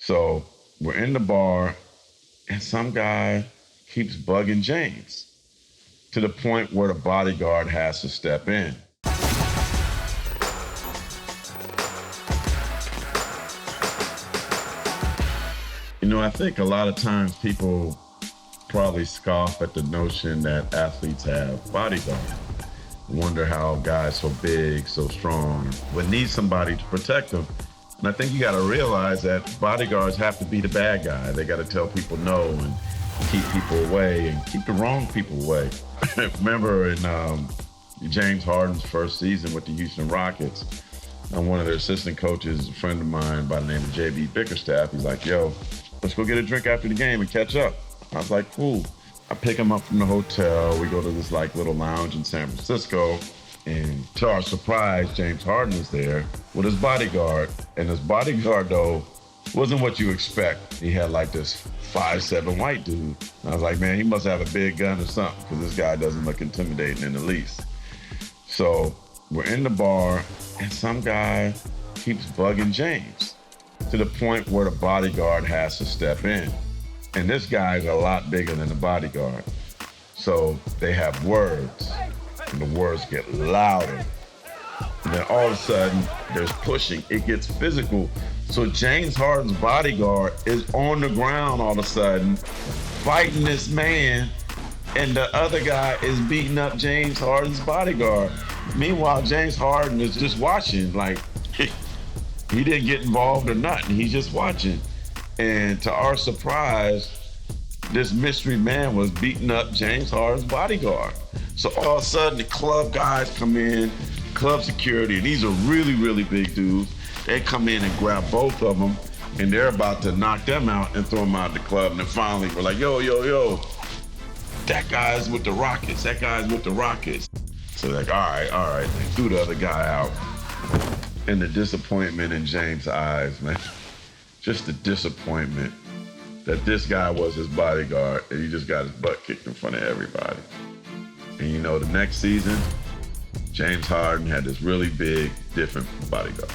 So we're in the bar, and some guy keeps bugging James to the point where the bodyguard has to step in. You know, I think a lot of times people probably scoff at the notion that athletes have bodyguards. Wonder how guys so big, so strong, would need somebody to protect them. And I think you got to realize that bodyguards have to be the bad guy. They got to tell people no and keep people away and keep the wrong people away. Remember in James Harden's first season with the Houston Rockets, one of their assistant coaches, a friend of mine by the name of J.B. Bickerstaff, he's like, yo, let's go get a drink after the game and catch up. I was like, cool. I pick him up from the hotel. We go to this little lounge in San Francisco. And to our surprise, James Harden is there with his bodyguard. And his bodyguard, though, wasn't what you expect. He had this 5'7" white dude. And I was like, man, he must have a big gun or something, because this guy doesn't look intimidating in the least. So we're in the bar, and some guy keeps bugging James to the point where the bodyguard has to step in. And this guy's a lot bigger than the bodyguard. So they have words, and the words get louder. And then all of a sudden, there's pushing. It gets physical. So James Harden's bodyguard is on the ground all of a sudden, fighting this man, and the other guy is beating up James Harden's bodyguard. Meanwhile, James Harden is just watching, he didn't get involved or nothing. He's just watching. And to our surprise, this mystery man was beating up James Harden's bodyguard. So all of a sudden, the club guys come in, club security, and these are really, really big dudes. They come in and grab both of them, and they're about to knock them out and throw them out of the club. And then finally, we're like, yo, that guy's with the Rockets. That guy's with the Rockets. So they're like, all right, they threw the other guy out. And the disappointment in James' eyes, man. Just the disappointment that this guy was his bodyguard and he just got his butt kicked in front of everybody. And the next season, James Harden had this really big, different bodyguard.